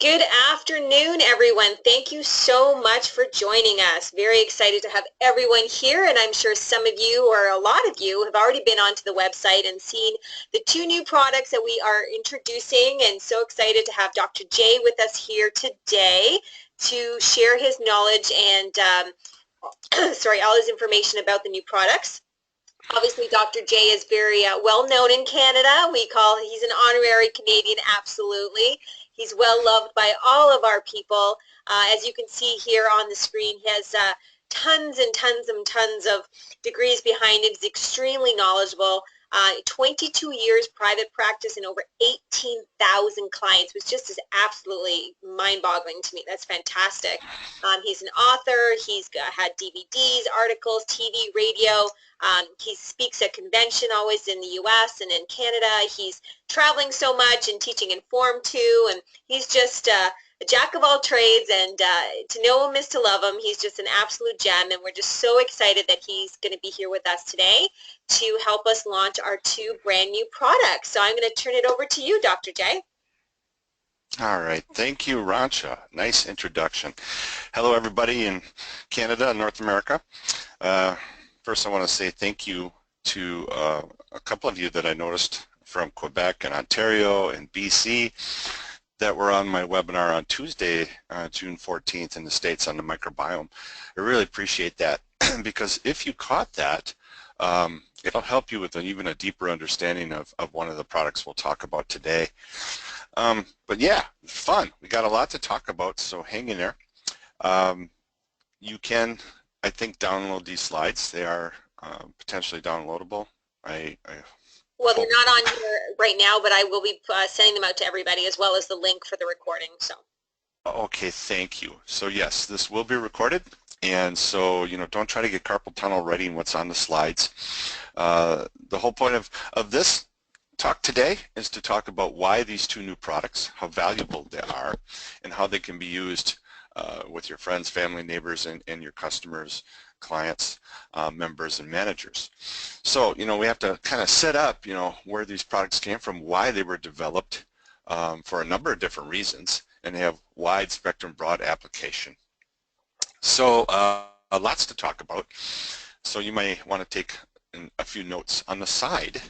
Good afternoon, everyone. Thank you so much for joining us. Very excited to have everyone here, and I'm sure some of you or a lot of you have already been onto the website and seen the two new products that we are introducing, and so excited to have Dr. J with us here today to share his knowledge and all his information about the new products. Obviously, Dr. J is very well known in Canada. He's an honorary Canadian, absolutely. He's well loved by all of our people. As you can see here on the screen, he has tons and tons and tons of degrees behind him. He's extremely knowledgeable. 22 years private practice and over 18,000 clients, which just is absolutely mind-boggling to me. That's fantastic. He's an author. He's had DVDs, articles, TV, radio. He speaks at convention always in the U.S. and in Canada. He's traveling so much and teaching Inform too, and he's just a jack of all trades, and to know him is to love him. He's just an absolute gem, and we're just so excited that he's going to be here with us today to help us launch our two brand new products. So I'm going to turn it over to you, Dr. J. All right. Thank you, Rancha. Nice introduction. Hello, everybody in Canada and North America. First, I want to say thank you to a couple of you that I noticed from Quebec and Ontario and BC that were on my webinar on Tuesday, June 14th in the States on the microbiome. I really appreciate that because if you caught that, it'll help you with even a deeper understanding of one of the products we'll talk about today. But yeah, fun. We got a lot to talk about, so hang in there. You can, I think, download these slides. They are potentially downloadable. Well, they're not on here right now, but I will be sending them out to everybody as well as the link for the recording. So. Okay, thank you. So yes, this will be recorded, and so don't try to get carpal tunnel writing what's on the slides. The whole point of this talk today is to talk about why these two new products, how valuable they are, and how they can be used with your friends, family, neighbors, and your customers, clients, members, and managers. So, we have to kind of set up, where these products came from, why they were developed for a number of different reasons, and they have wide spectrum, broad application. So, lots to talk about. So you may want to take a few notes on the side,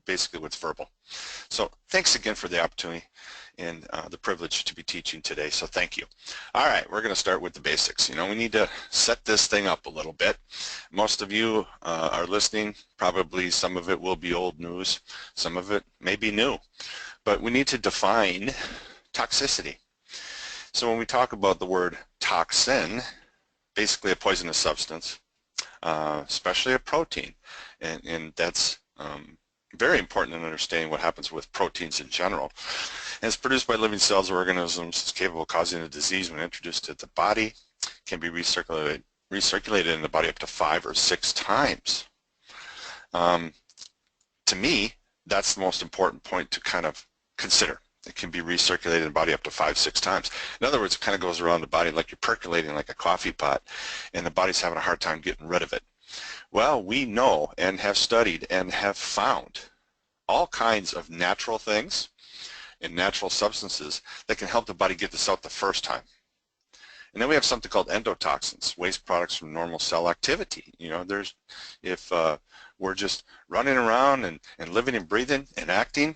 basically what's verbal. So thanks again for the opportunity and the privilege to be teaching today, so thank you. All right, we're going to start with the basics. We need to set this thing up a little bit. Most of you are listening. Probably some of it will be old news. Some of it may be new. But we need to define toxicity. So when we talk about the word toxin, basically a poisonous substance, especially a protein, and that's very important in understanding what happens with proteins in general. And it's produced by living cells or organisms. It's capable of causing a disease when introduced to the body. Can be recirculated in the body up to 5 or 6 times. To me, that's the most important point to kind of consider. It can be recirculated in the body up to 5, 6 times. In other words, it kind of goes around the body like you're percolating like a coffee pot, and the body's having a hard time getting rid of it. Well, we know and have studied and have found all kinds of natural things and natural substances that can help the body get this out the first time. And then we have something called endotoxins, waste products from normal cell activity. If we're just running around and living and breathing and acting,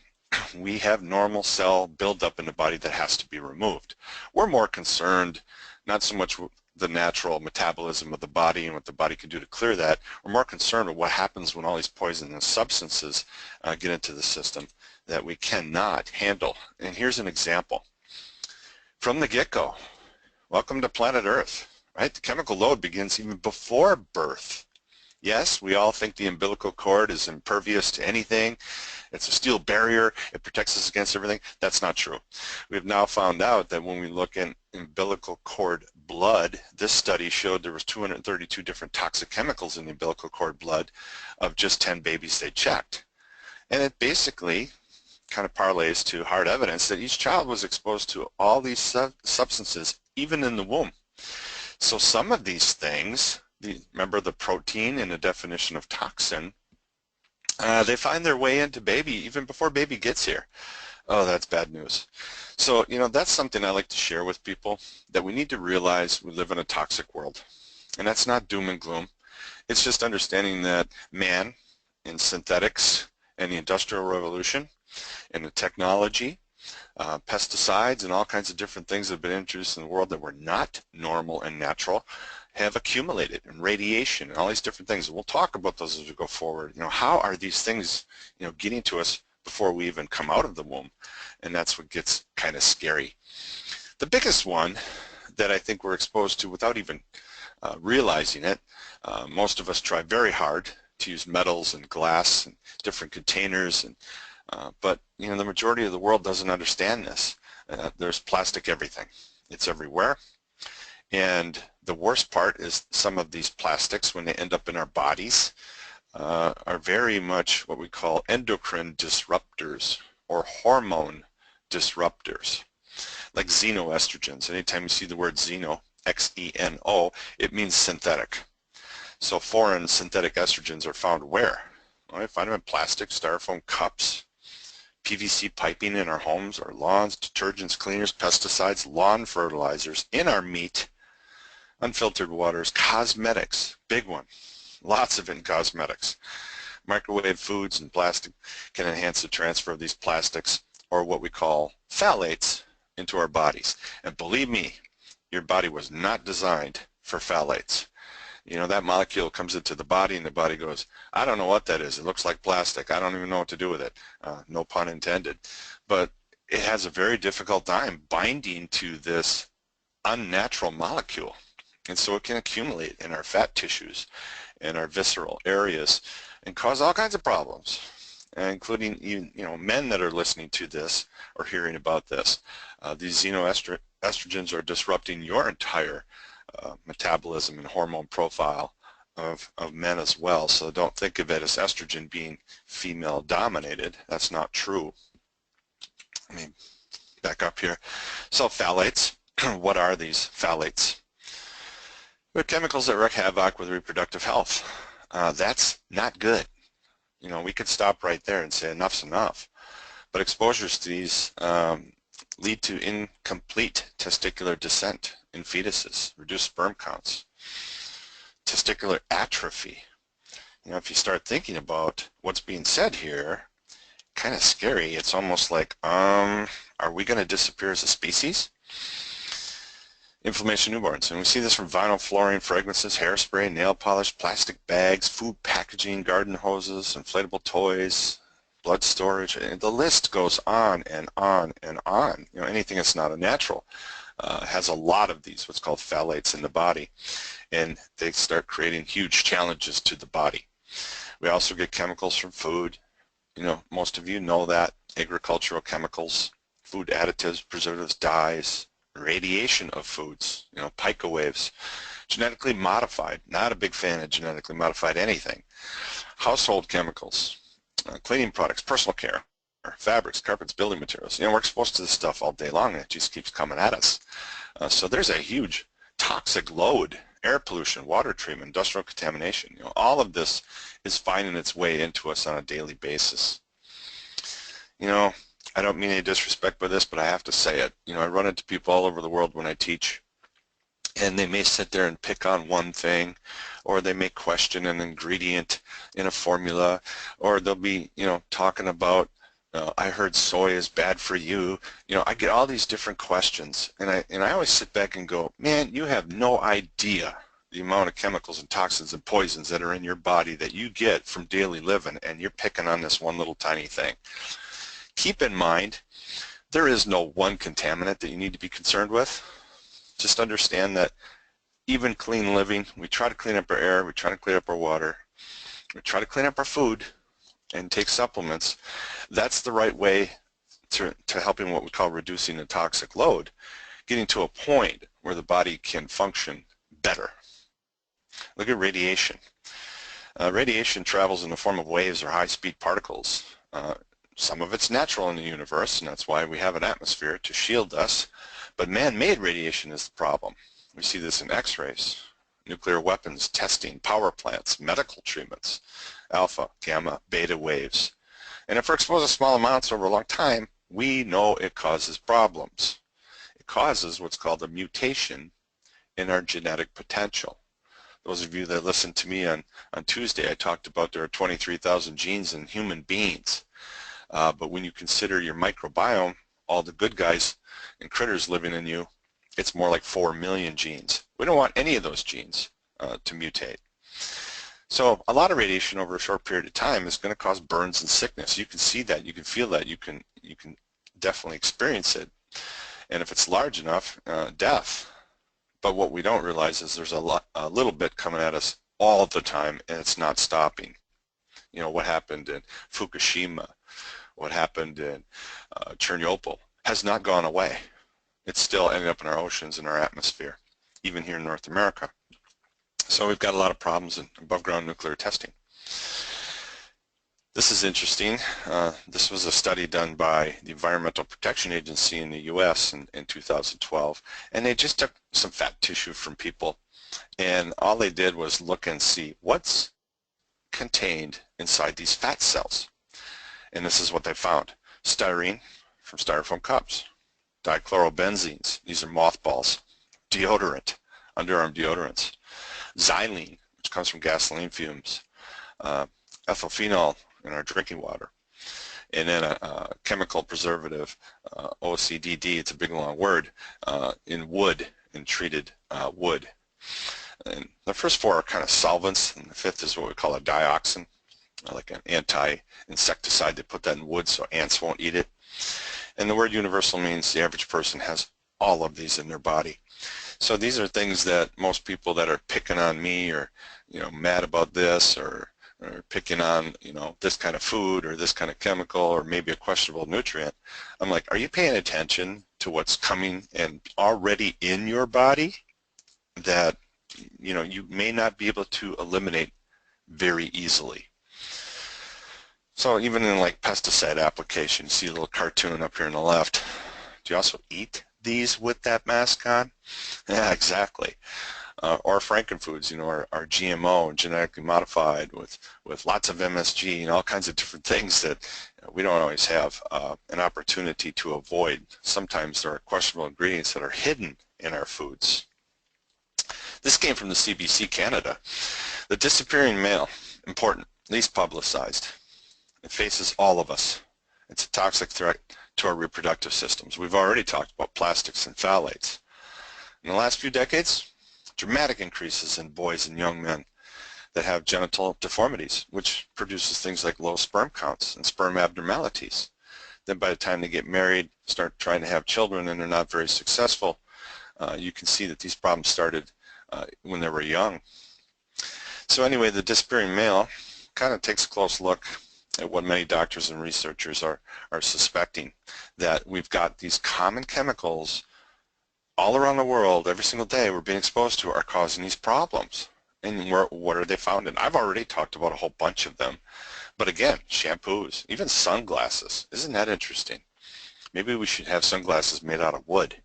we have normal cell buildup in the body that has to be removed. We're more concerned not so much with the natural metabolism of the body and what the body can do to clear that. We're more concerned with what happens when all these poisonous substances get into the system that we cannot handle. And here's an example. From the get-go, welcome to planet Earth, right? The chemical load begins even before birth. Yes, we all think the umbilical cord is impervious to anything. It's a steel barrier. It protects us against everything. That's not true. We've now found out that when we look in umbilical cord blood, this study showed there was 232 different toxic chemicals in the umbilical cord blood of just 10 babies they checked. And it basically kind of parlays to hard evidence that each child was exposed to all these substances, even in the womb. So some of these things, remember the protein in the definition of toxin, they find their way into baby even before baby gets here. Oh, that's bad news. So, that's something I like to share with people, that we need to realize we live in a toxic world. And that's not doom and gloom. It's just understanding that man in synthetics and the Industrial Revolution and the technology, pesticides and all kinds of different things that have been introduced in the world that were not normal and natural have accumulated, and radiation and all these different things. And we'll talk about those as we go forward. How are these things, getting to us before we even come out of the womb? And that's what gets kind of scary. The biggest one that I think we're exposed to without even realizing it, most of us try very hard to use metals and glass and different containers, but the majority of the world doesn't understand this. There's plastic everything. It's everywhere. And the worst part is some of these plastics, when they end up in our bodies, are very much what we call endocrine disruptors or hormone disruptors, like xenoestrogens. Anytime you see the word xeno, X-E-N-O, it means synthetic. So foreign synthetic estrogens are found where? Well, I find them in plastic, styrofoam cups, PVC piping in our homes, our lawns, detergents, cleaners, pesticides, lawn fertilizers, in our meat, unfiltered waters, cosmetics, big one. Lots of it in cosmetics. Microwave foods and plastic can enhance the transfer of these plastics, or what we call phthalates, into our bodies. And believe me, your body was not designed for phthalates. That molecule comes into the body and the body goes, I don't know what that is. It looks like plastic. I don't even know what to do with it. No pun intended. But it has a very difficult time binding to this unnatural molecule. And so it can accumulate in our fat tissues and our visceral areas and cause all kinds of problems, including men that are listening to this or hearing about this. These xenoestrogens are disrupting your entire metabolism and hormone profile of men as well. So don't think of it as estrogen being female dominated. That's not true. Let me back up here. So phthalates, what are these phthalates? They're chemicals that wreak havoc with reproductive health. That's not good. We could stop right there and say enough's enough. But exposures to these lead to incomplete testicular descent in fetuses, reduced sperm counts, testicular atrophy. If you start thinking about what's being said here, kind of scary. It's almost like, are we going to disappear as a species? Inflammation in newborns, and we see this from vinyl flooring, fragrances, hairspray, nail polish, plastic bags, food packaging, garden hoses, inflatable toys, blood storage, and the list goes on and on and on. Anything that's not a natural has a lot of these, what's called phthalates, in the body, and they start creating huge challenges to the body. We also get chemicals from food. Most of you know that. Agricultural chemicals, food additives, preservatives, dyes, radiation of foods, pica waves, genetically modified. Not a big fan of genetically modified anything. Household chemicals, cleaning products, personal care, fabrics, carpets, building materials. We're exposed to this stuff all day long, and it just keeps coming at us. So there's a huge toxic load: air pollution, water treatment, industrial contamination. All of this is finding its way into us on a daily basis. I don't mean any disrespect by this, but I have to say it. I run into people all over the world when I teach, and they may sit there and pick on one thing, or they may question an ingredient in a formula, or they'll be, talking about, I heard soy is bad for you. I get all these different questions, and I always sit back and go, man, you have no idea the amount of chemicals and toxins and poisons that are in your body that you get from daily living, and you're picking on this one little tiny thing. Keep in mind, there is no one contaminant that you need to be concerned with. Just understand that even clean living, we try to clean up our air, we try to clean up our water, we try to clean up our food and take supplements. That's the right way to helping what we call reducing the toxic load, getting to a point where the body can function better. Look at radiation. Radiation travels in the form of waves or high-speed particles. Some of it's natural in the universe, and that's why we have an atmosphere to shield us. But man-made radiation is the problem. We see this in X-rays, nuclear weapons testing, power plants, medical treatments, alpha, gamma, beta waves. And if we're exposed to small amounts over a long time, We know it causes problems. It causes what's called a mutation in our genetic potential. Those of you that listened to me on Tuesday, I talked about there are 23,000 genes in human beings. But when you consider your microbiome, all the good guys and critters living in you, it's more like 4 million genes. We don't want any of those genes to mutate. So a lot of radiation over a short period of time is going to cause burns and sickness. You can see that, you can feel that, you can definitely experience it. And if it's large enough, death. But what we don't realize is there's a little bit coming at us all the time, and it's not stopping. You know, what happened in Fukushima, what happened in Chernobyl has not gone away. It's still ending up in our oceans and our atmosphere, even here in North America. So we've got a lot of problems in above ground nuclear testing. This is interesting. This was a study done by the Environmental Protection Agency in the US in 2012, and they just took some fat tissue from people, and all they did was look and see what's contained inside these fat cells. And this is what they found. Styrene from styrofoam cups, dichlorobenzenes, these are mothballs, deodorant, underarm deodorants, xylene, which comes from gasoline fumes, ethylphenol in our drinking water, and then a chemical preservative, OCDD, it's a big long word, in wood, in treated wood. And the first four are kind of solvents, and the fifth is what we call a dioxin, like an anti-insecticide. They put that in wood so ants won't eat it. And the word universal means the average person has all of these in their body. So these are things that most people that are picking on me, or mad about this, or picking on this kind of food or this kind of chemical or maybe a questionable nutrient, I'm like, are you paying attention to what's coming and already in your body that you may not be able to eliminate very easily? So even in like pesticide application, you see a little cartoon up here on the left. Do you also eat these with that mask on? Yeah, exactly. Or Frankenfoods, are GMO and genetically modified with lots of MSG and all kinds of different things that we don't always have an opportunity to avoid. Sometimes there are questionable ingredients that are hidden in our foods. This came from the CBC Canada. The disappearing male, important, least publicized. It faces all of us. It's a toxic threat to our reproductive systems. We've already talked about plastics and phthalates. In the last few decades, dramatic increases in boys and young men that have genital deformities, which produces things like low sperm counts and sperm abnormalities. Then by the time they get married, start trying to have children, and they're not very successful, you can see that these problems started when they were young. So anyway, the disappearing male kind of takes a close look at what many doctors and researchers are suspecting, that we've got these common chemicals all around the world, every single day we're being exposed to, are causing these problems. And what are they found in? I've already talked about a whole bunch of them. But again, shampoos, even sunglasses. Isn't that interesting? Maybe we should have sunglasses made out of wood.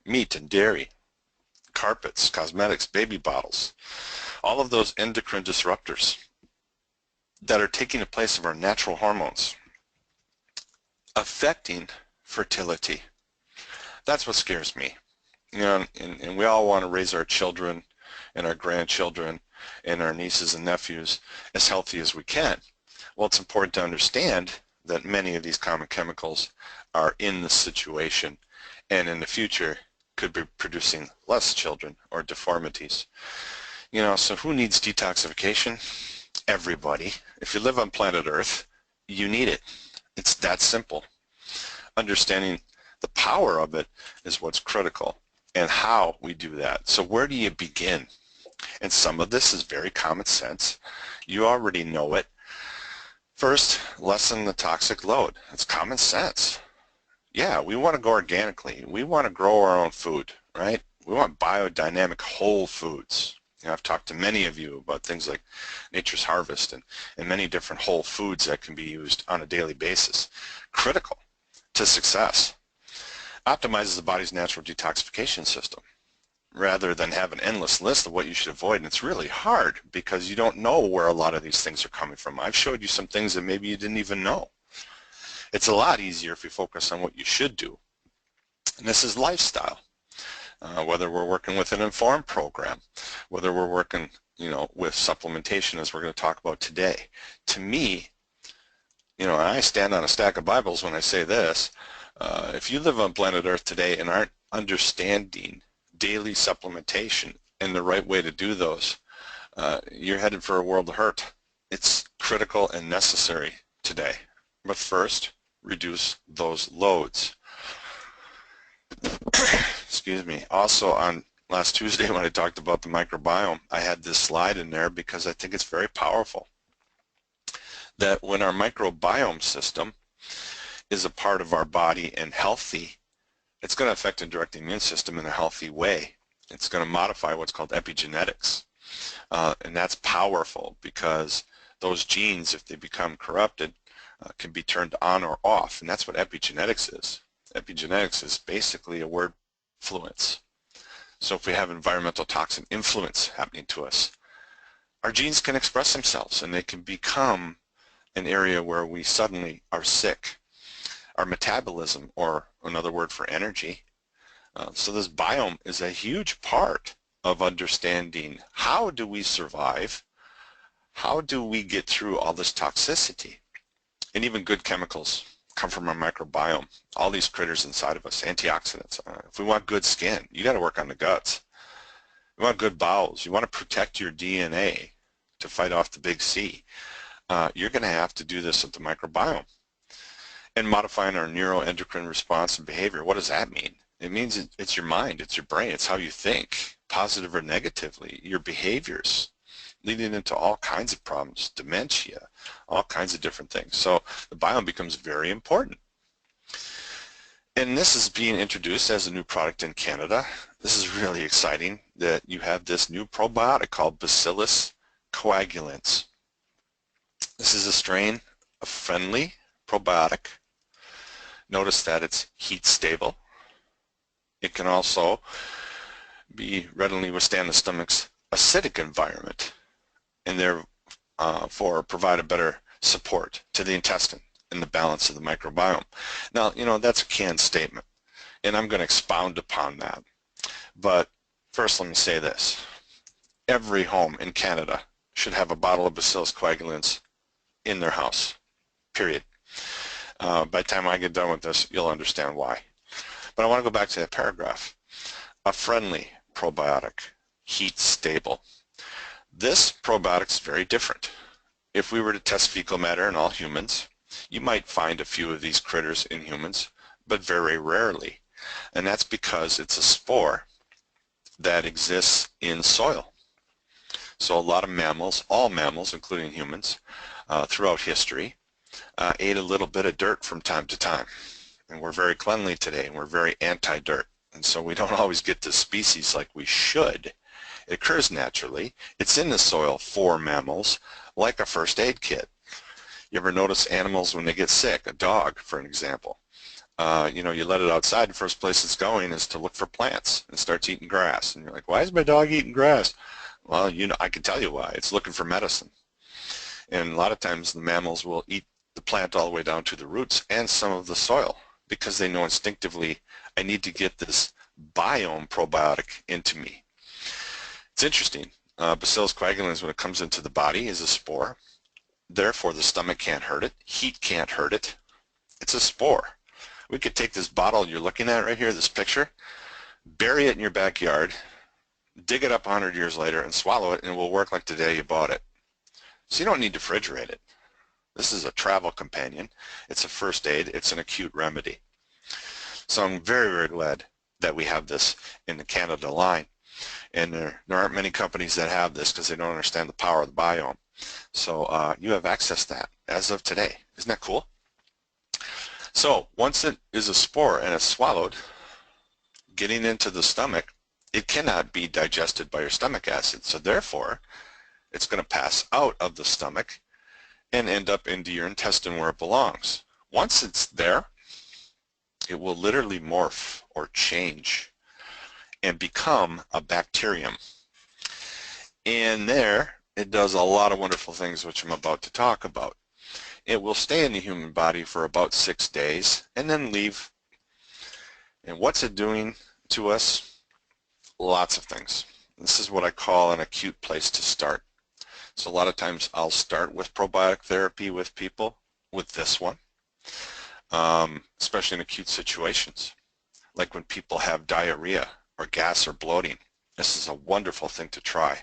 Meat and dairy, carpets, cosmetics, baby bottles. All of those endocrine disruptors that are taking the place of our natural hormones, affecting fertility. That's what scares me. And we all want to raise our children and our grandchildren and our nieces and nephews as healthy as we can. Well, it's important to understand that many of these common chemicals are in the situation, and in the future could be producing less children or deformities. So who needs detoxification? Everybody. If you live on planet Earth, you need it. It's that simple. Understanding the power of it is what's critical, and how we do that. So where do you begin? And some of this is very common sense. You already know it. First, lessen the toxic load. It's common sense. Yeah, we want to go organically. We want to grow our own food, right? We want biodynamic whole foods. I've talked to many of you about things like Nature's Harvest and many different whole foods that can be used on a daily basis. Critical to success. Optimizes the body's natural detoxification system rather than have an endless list of what you should avoid. And it's really hard because you don't know where a lot of these things are coming from. I've showed you some things that maybe you didn't even know. It's a lot easier if you focus on what you should do. And this is lifestyle. Whether we're working with an informed program, whether we're working, with supplementation, as we're going to talk about today. To me, I stand on a stack of Bibles when I say this. If you live on planet Earth today and aren't understanding daily supplementation and the right way to do those, you're headed for a world of hurt. It's critical and necessary today. But first, reduce those loads. Excuse me. Also, on last Tuesday when I talked about the microbiome, I had this slide in there because I think it's very powerful. That when our microbiome system is a part of our body and healthy, it's going to affect and direct the immune system in a healthy way. It's going to modify what's called epigenetics. And that's powerful because those genes, if they become corrupted, can be turned on or off. And that's what epigenetics is. Epigenetics is basically a word influence. So if we have environmental toxin influence happening to us, our genes can express themselves and they can become an area where we suddenly are sick. Our metabolism, or another word for energy. So this biome is a huge part of understanding how do we survive, how do we get through all this toxicity. And even good chemicals come from our microbiome. All these critters inside of us, antioxidants. If we want good skin, you got to work on the guts. You want good bowels. You want to protect your DNA to fight off the big C. You're going to have to do this with the microbiome. And modifying our neuroendocrine response and behavior. What does that mean? It means it's your mind, it's your brain, it's how you think, positive or negatively, your behaviors, leading into all kinds of problems, dementia, all kinds of different things. So the biome becomes very important. And this is being introduced as a new product in Canada. This is really exciting that you have this new probiotic called Bacillus coagulans. This is a strain of friendly probiotic. Notice that it's heat stable. It can also readily withstand the stomach's acidic environment and therefore provide a better support to the intestine and the balance of the microbiome. Now, that's a canned statement, and I'm going to expound upon that. But first, let me say this. Every home in Canada should have a bottle of Bacillus coagulans in their house, period. By the time I get done with this, you'll understand why. But I want to go back to that paragraph. A friendly probiotic, heat stable. This probiotic is very different. If we were to test fecal matter in all humans, you might find a few of these critters in humans, but very rarely. And that's because it's a spore that exists in soil. So a lot of mammals, all mammals, including humans, throughout history, ate a little bit of dirt from time to time. And we're very cleanly today, and we're very anti-dirt. And so we don't always get this species like we should. It occurs naturally. It's in the soil for mammals, like a first aid kit. You ever notice animals when they get sick? A dog, for an example. You let it outside, the first place it's going is to look for plants and starts eating grass. And you're like, why is my dog eating grass? Well, I can tell you why. It's looking for medicine. And a lot of times the mammals will eat the plant all the way down to the roots and some of the soil because they know instinctively, I need to get this biome probiotic into me. It's interesting. Bacillus coagulans, when it comes into the body, is a spore. Therefore, the stomach can't hurt it. Heat can't hurt it. It's a spore. We could take this bottle you're looking at right here, this picture, bury it in your backyard, dig it up 100 years later, and swallow it, and it will work like the day you bought it. So you don't need to refrigerate it. This is a travel companion. It's a first aid. It's an acute remedy. So I'm very, very glad that we have this in the Canada line. And there aren't many companies that have this because they don't understand the power of the biome. So you have access to that as of today. Isn't that cool? So once it is a spore and it's swallowed, getting into the stomach, it cannot be digested by your stomach acid. So therefore, it's going to pass out of the stomach and end up into your intestine where it belongs. Once it's there, it will literally morph or change and become a bacterium. And there, it does a lot of wonderful things which I'm about to talk about. It will stay in the human body for about 6 days and then leave. And what's it doing to us? Lots of things. This is what I call an acute place to start. So a lot of times I'll start with probiotic therapy with people with this one, especially in acute situations, like when people have diarrhea or gas or bloating. This is a wonderful thing to try.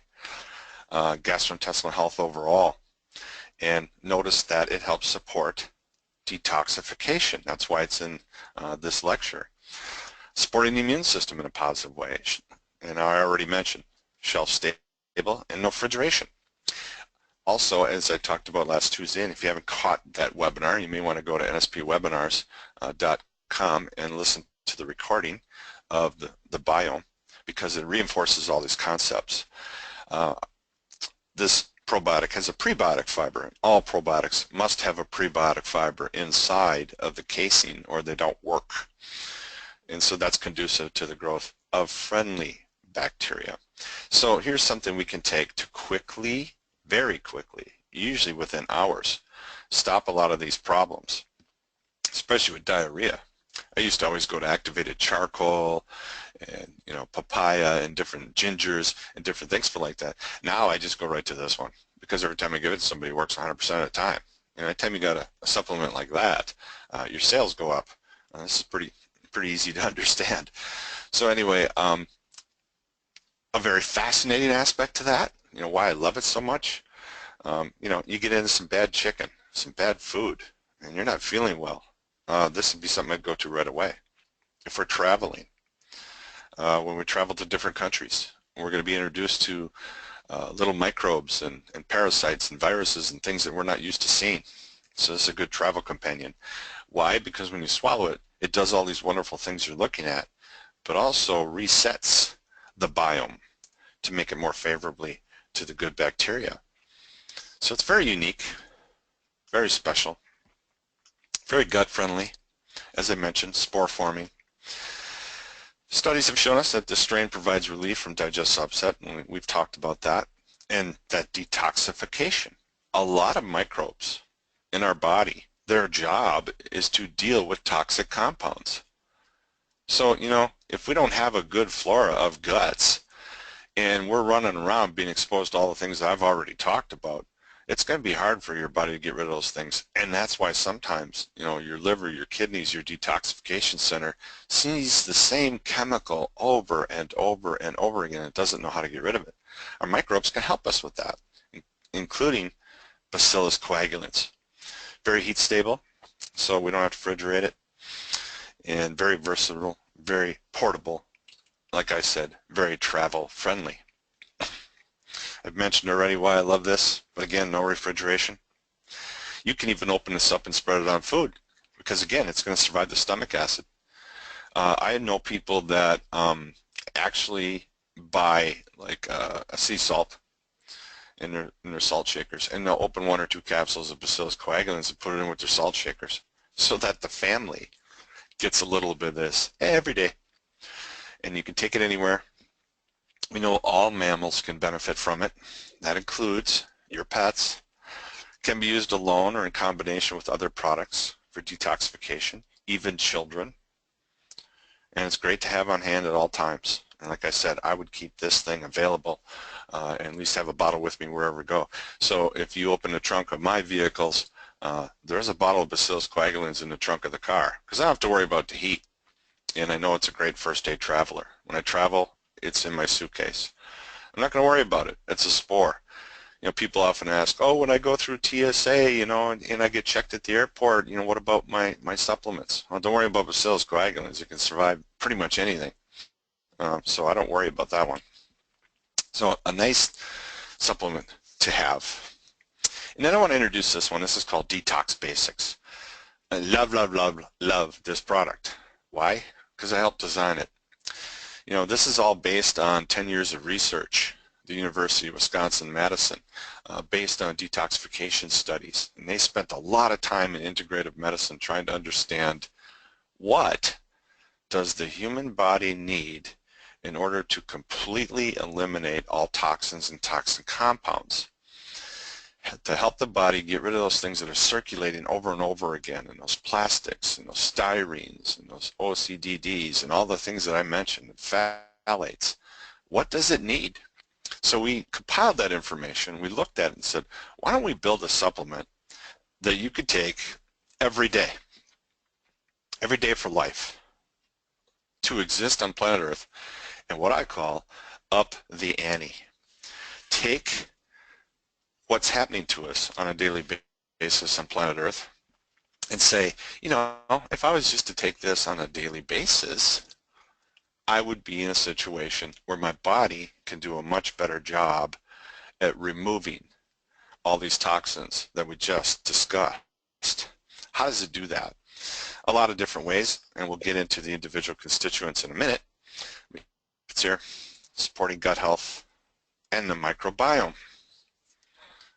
Gastrointestinal health overall. And notice that it helps support detoxification. That's why it's in this lecture. Supporting the immune system in a positive way. And I already mentioned shelf stable and no refrigeration. Also, as I talked about last Tuesday, and if you haven't caught that webinar, you may want to go to nspwebinars.com and listen to the recording of the biome, because it reinforces all these concepts. This probiotic has a prebiotic fiber. All probiotics must have a prebiotic fiber inside of the casing or they don't work. And so that's conducive to the growth of friendly bacteria. So here's something we can take to quickly, very quickly, usually within hours, stop a lot of these problems, especially with diarrhea. I used to always go to activated charcoal and, you know, papaya and different gingers and different things for like that. Now I just go right to this one, because every time I give it to somebody, it works 100% of the time. And every time you got a supplement like that, your sales go up. This is pretty easy to understand. So anyway, a very fascinating aspect to that, you know, why I love it so much, you know, you get into some bad chicken, some bad food, and you're not feeling well. This would be something I'd go to right away. If we're traveling, when we travel to different countries, we're going to be introduced to little microbes and parasites and viruses and things that we're not used to seeing. So this is a good travel companion. Why? Because when you swallow it, it does all these wonderful things you're looking at, but also resets the biome to make it more favorably to the good bacteria. So it's very unique, very special, very gut friendly, as I mentioned, spore forming. Studies have shown us that this strain provides relief from digestive upset, and we've talked about that, and that detoxification. A lot of microbes in our body, their job is to deal with toxic compounds. So, you know, if we don't have a good flora of guts and we're running around being exposed to all the things that I've already talked about, it's going to be hard for your body to get rid of those things. And that's why sometimes, you know, your liver, your kidneys, your detoxification center sees the same chemical over and over and over again. It doesn't know how to get rid of it. Our microbes can help us with that, including Bacillus coagulans. Very heat stable, so we don't have to refrigerate it, and very versatile, very portable, like I said, very travel friendly. I've mentioned already why I love this, but again, no refrigeration. You can even open this up and spread it on food, because again, it's going to survive the stomach acid. I know people that actually buy like a sea salt in their salt shakers, and they'll open 1 or 2 capsules of Bacillus coagulans and put it in with their salt shakers, so that the family gets a little bit of this every day. And you can take it anywhere. We know all mammals can benefit from it. That includes your pets. Can be used alone or in combination with other products for detoxification, even children. And it's great to have on hand at all times. And like I said, I would keep this thing available and at least have a bottle with me wherever I go. So if you open the trunk of my vehicles, there's a bottle of Bacillus coagulans in the trunk of the car, because I don't have to worry about the heat. And I know it's a great first aid traveler. When I travel, it's in my suitcase. I'm not going to worry about it. It's a spore. You know, people often ask, oh, when I go through TSA, you know, and I get checked at the airport, you know, what about my supplements? Well, don't worry about Bacillus coagulans. It can survive pretty much anything. So I don't worry about that one. So a nice supplement to have. And then I want to introduce this one. This is called Detox Basics. I love, love, love, love this product. Why? Because I helped design it. You know, this is all based on 10 years of research, the University of Wisconsin-Madison, based on detoxification studies. And they spent a lot of time in integrative medicine trying to understand what does the human body need in order to completely eliminate all toxins and toxin compounds. to help the body get rid of those things that are circulating over and over again, and those plastics and those styrenes and those OCDDs and all the things that I mentioned, phthalates. What does it need? So we compiled that information. We looked at it and said, why don't we build a supplement that you could take every day for life, to exist on planet Earth, and what I call up the ante. Take what's happening to us on a daily basis on planet Earth and say, you know, if I was just to take this on a daily basis, I would be in a situation where my body can do a much better job at removing all these toxins that we just discussed. How does it do that? A lot of different ways, and we'll get into the individual constituents in a minute. It's here, supporting gut health and the microbiome,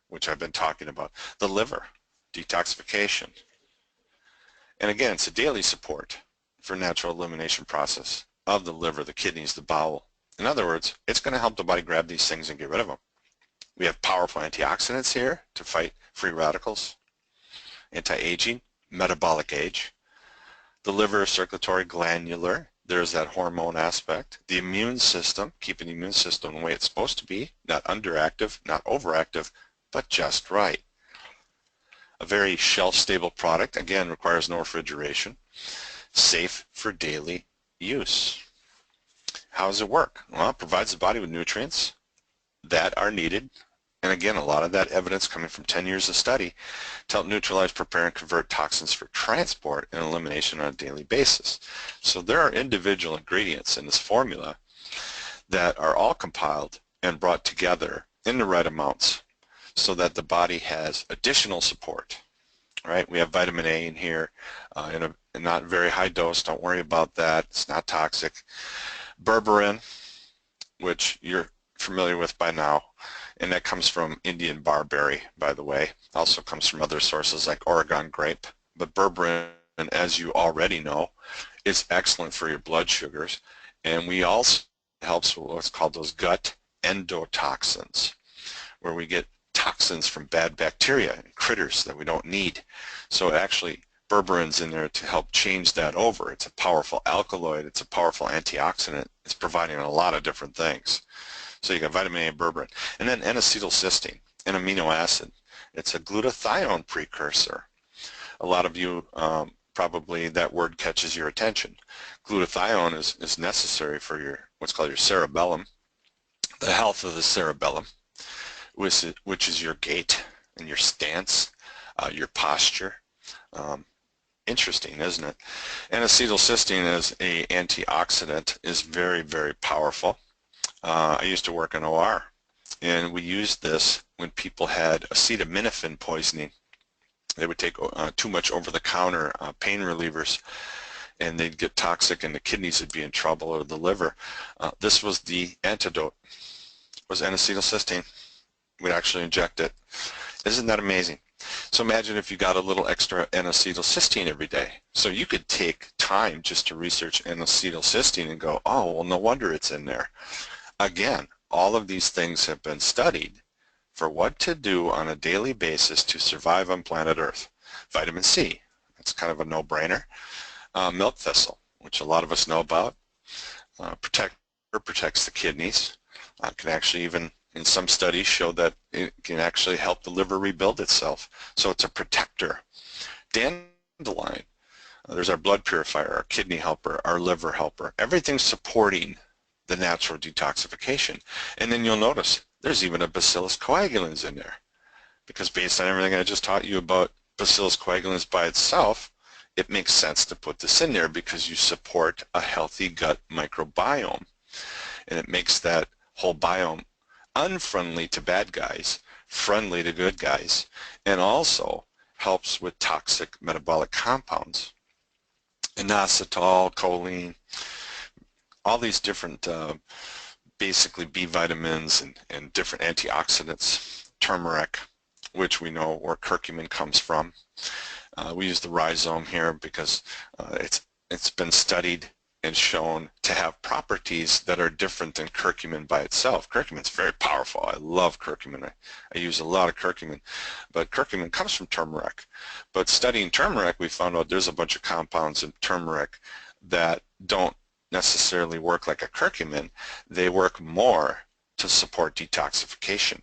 which I've been talking about. The liver, detoxification. And again, it's a daily support for natural elimination process of the liver, the kidneys, the bowel. In other words, it's going to help the body grab these things and get rid of them. We have powerful antioxidants here to fight free radicals, anti-aging, metabolic age. The liver, circulatory, glandular, there's that hormone aspect. The immune system, keeping the immune system the way it's supposed to be, not underactive, not overactive, but just right. A very shelf-stable product, again, requires no refrigeration, safe for daily use. How does it work? Well, it provides the body with nutrients that are needed, and again, a lot of that evidence coming from 10 years of study to help neutralize, prepare, and convert toxins for transport and elimination on a daily basis. So there are individual ingredients in this formula that are all compiled and brought together in the right amounts so that the body has additional support. Right? We have vitamin A in here in a not very high dose. Don't worry about that. It's not toxic. Berberine, which you're familiar with by now, and that comes from Indian barberry, by the way. Also comes from other sources like Oregon grape. But berberine, as you already know, is excellent for your blood sugars, and we also helps with what's called those gut endotoxins, where we get toxins from bad bacteria and critters that we don't need. So actually, berberine's in there to help change that over. It's a powerful alkaloid. It's a powerful antioxidant. It's providing a lot of different things. So you got vitamin A and berberine. And then N-acetylcysteine, an amino acid. It's a glutathione precursor. A lot of you, probably that word catches your attention. Glutathione is necessary for your what's called your cerebellum, the health of the cerebellum, which is your gait and your stance, your posture. Interesting, isn't it? And acetylcysteine as an antioxidant is very, very powerful. I used to work in OR, and we used this when people had acetaminophen poisoning. They would take too much over-the-counter pain relievers, and they'd get toxic, and the kidneys would be in trouble, or the liver. This was the antidote, was N-acetylcysteine. We'd actually inject it. Isn't that amazing? So imagine if you got a little extra N-acetylcysteine every day. So you could take time just to research N-acetylcysteine and go, oh, well, no wonder it's in there. Again, all of these things have been studied for what to do on a daily basis to survive on planet Earth. Vitamin C, it's kind of a no-brainer. Milk thistle, which a lot of us know about, protects the kidneys. Can actually even, in some studies, show that it can actually help the liver rebuild itself. So it's a protector. Dandelion, there's our blood purifier, our kidney helper, our liver helper. Everything's supporting the natural detoxification. And then you'll notice there's even a Bacillus coagulans in there, because based on everything I just taught you about Bacillus coagulans by itself, it makes sense to put this in there because you support a healthy gut microbiome, and it makes that whole biome unfriendly to bad guys, friendly to good guys, and also helps with toxic metabolic compounds. Inositol, choline, all these different basically B vitamins and different antioxidants, turmeric, which we know where curcumin comes from. We use the rhizome here because it's been studied and shown to have properties that are different than curcumin by itself. Curcumin's very powerful. I love curcumin. I use a lot of curcumin, but curcumin comes from turmeric. But studying turmeric, we found out there's a bunch of compounds in turmeric that don't necessarily work like a curcumin. They work more to support detoxification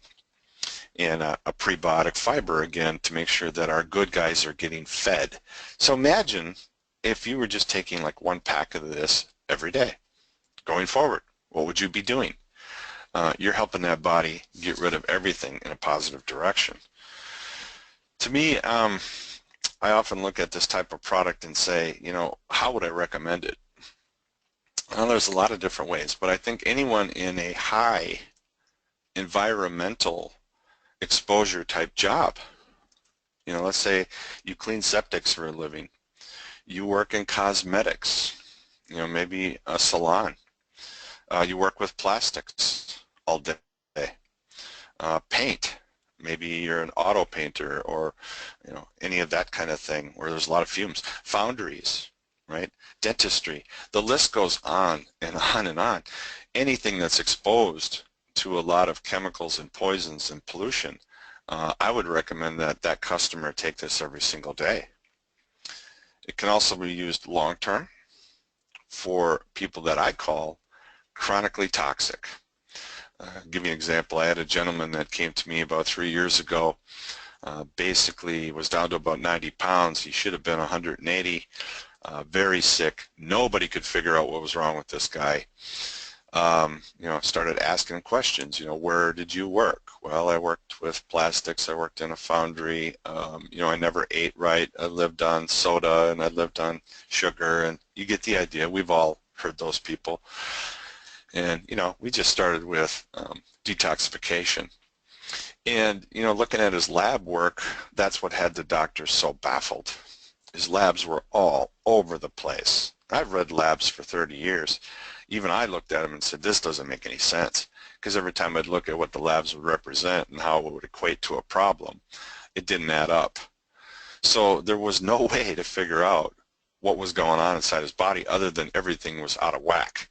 and a prebiotic fiber, again, to make sure that our good guys are getting fed. So imagine if you were just taking like one pack of this every day going forward. What would you be doing? You're helping that body get rid of everything in a positive direction. To me, I often look at this type of product and say, you know, how would I recommend it? Well, there's a lot of different ways, but I think anyone in a high environmental exposure type job, you know, let's say you clean septics for a living, you work in cosmetics, you know, maybe a salon, you work with plastics all day, paint, maybe you're an auto painter, or, you know, any of that kind of thing where there's a lot of fumes, foundries, right, dentistry, the list goes on and on and on. Anything that's exposed to a lot of chemicals and poisons and pollution, I would recommend that that customer take this every single day. It can also be used long-term for people that I call chronically toxic. Give you an example. I had a gentleman that came to me about 3 years ago, basically was down to about 90 pounds. He should have been 180, very sick. Nobody could figure out what was wrong with this guy. You know, started asking questions, you know, where did you work? Well, I worked with plastics, I worked in a foundry, you know, I never ate right, I lived on soda and I lived on sugar, and you get the idea. We've all heard those people. And, you know, we just started with detoxification. And, you know, looking at his lab work, that's what had the doctors so baffled. His labs were all over the place. I've read labs for 30 years. Even I looked at them and said, this doesn't make any sense, because every time I'd look at what the labs would represent and how it would equate to a problem, it didn't add up. So there was no way to figure out what was going on inside his body other than everything was out of whack.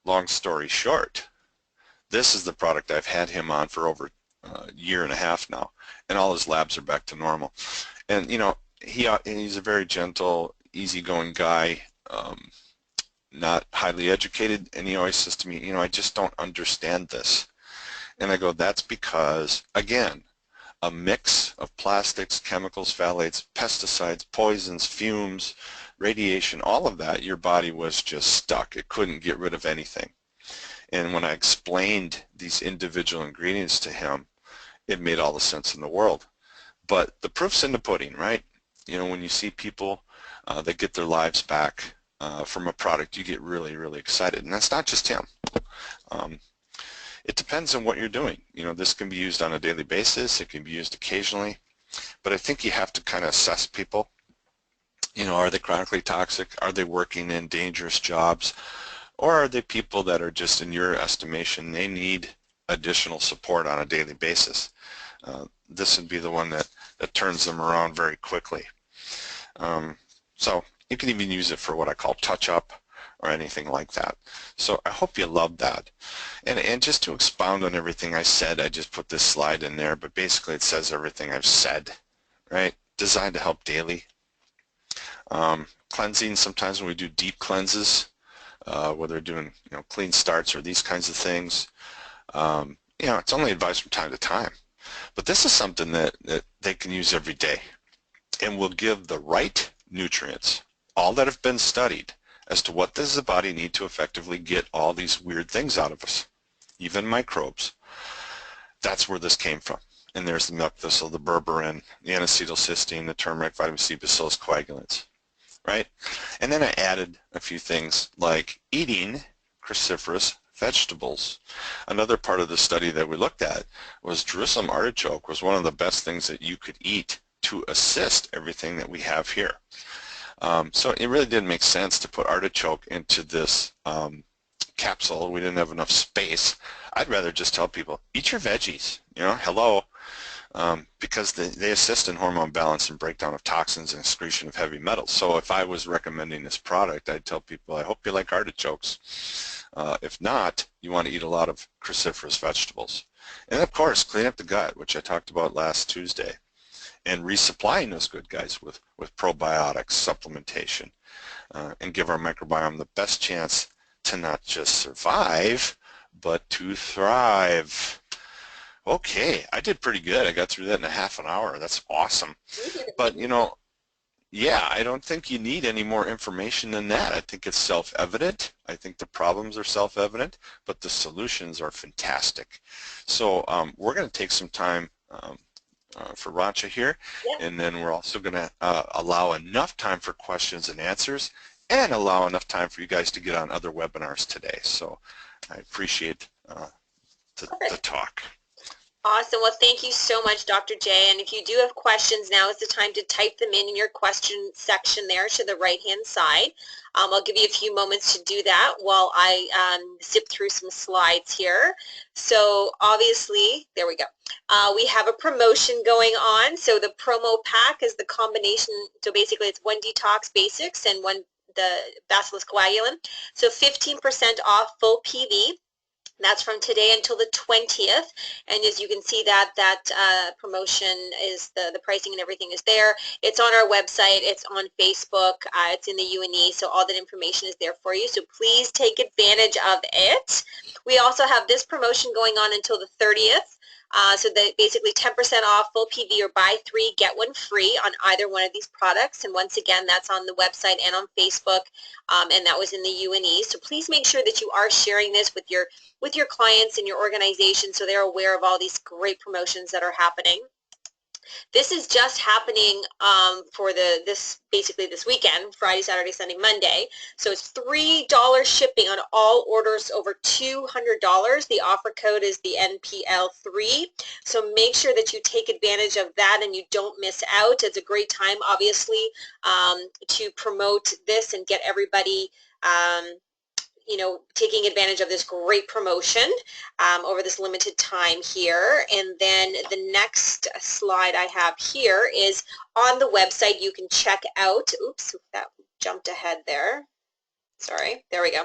Long story short, this is the product I've had him on for over a year and a half now, and all his labs are back to normal. And, you know, he's a very gentle, easygoing guy, not highly educated, and he always says to me, you know, I just don't understand this. And I go, that's because, again, a mix of plastics, chemicals, phthalates, pesticides, poisons, fumes, radiation, all of that, your body was just stuck. It couldn't get rid of anything. And when I explained these individual ingredients to him, it made all the sense in the world. But the proof's in the pudding, right? You know, when you see people that get their lives back from a product, you get really, really excited. And that's not just him. It depends on what you're doing. You know, this can be used on a daily basis. It can be used occasionally. But I think you have to kind of assess people. You know, are they chronically toxic? Are they working in dangerous jobs? Or are they people that are just, in your estimation, they need additional support on a daily basis? This would be the one that turns them around very quickly. So you can even use it for what I call touch-up or anything like that. So I hope you loved that. And just to expound on everything I said, I just put this slide in there, but basically it says everything I've said, right? Designed to help daily. Cleansing, sometimes when we do deep cleanses, whether doing, you know, clean starts or these kinds of things, you know, it's only advised from time to time. But this is something that they can use every day and will give the right nutrients, all that have been studied, as to what does the body need to effectively get all these weird things out of us, even microbes. That's where this came from. And there's the milk thistle, the berberine, the N-acetylcysteine, the turmeric, vitamin C, bacillus coagulans, right? And then I added a few things like eating cruciferous vegetables. Another part of the study that we looked at was Jerusalem artichoke was one of the best things that you could eat to assist everything that we have here. So it really didn't make sense to put artichoke into this capsule. We didn't have enough space. I'd rather just tell people, eat your veggies. You know, hello. because they assist in hormone balance and breakdown of toxins and excretion of heavy metals. So if I was recommending this product, I'd tell people, I hope you like artichokes. If not, you want to eat a lot of cruciferous vegetables. And of course, clean up the gut, which I talked about last Tuesday, and resupplying those good guys with probiotics, supplementation, and give our microbiome the best chance to not just survive, but to thrive. Okay, I did pretty good. I got through that in a half an hour. That's awesome. But, you know, yeah, I don't think you need any more information than that. I think it's self-evident. I think the problems are self-evident, but the solutions are fantastic. So we're going to take some time for Rancha here, and then we're also going to allow enough time for questions and answers and allow enough time for you guys to get on other webinars today. So I appreciate the talk. Awesome. Well, thank you so much, Dr. J. And if you do have questions, now is the time to type them in your question section there to the right-hand side. I'll give you a few moments to do that while I zip through some slides here. So obviously, there we go. We have a promotion going on. So the promo pack is the combination. So basically, it's 1 Detox Basics and the Bacillus coagulum. So 15% off full PV. That's from today until the 20th, and as you can see that promotion is the pricing and everything is there. It's on our website, it's on Facebook, it's in the UNE, so all that information is there for you. So please take advantage of it. We also have this promotion going on until the 30th. So basically 10% off full PV or buy 3 get 1 free on either one of these products, and once again that's on the website and on Facebook, and that was in the UNE. So please make sure that you are sharing this with your clients and your organization so they're aware of all these great promotions that are happening. This is just happening for basically this weekend, Friday, Saturday, Sunday, Monday. So it's $3 shipping on all orders over $200. The offer code is the NPL3. So make sure that you take advantage of that and you don't miss out. It's a great time, obviously, to promote this and get everybody you know, taking advantage of this great promotion over this limited time here. And then the next slide I have here is on the website. You can check out, oops, that jumped ahead there. Sorry, there we go.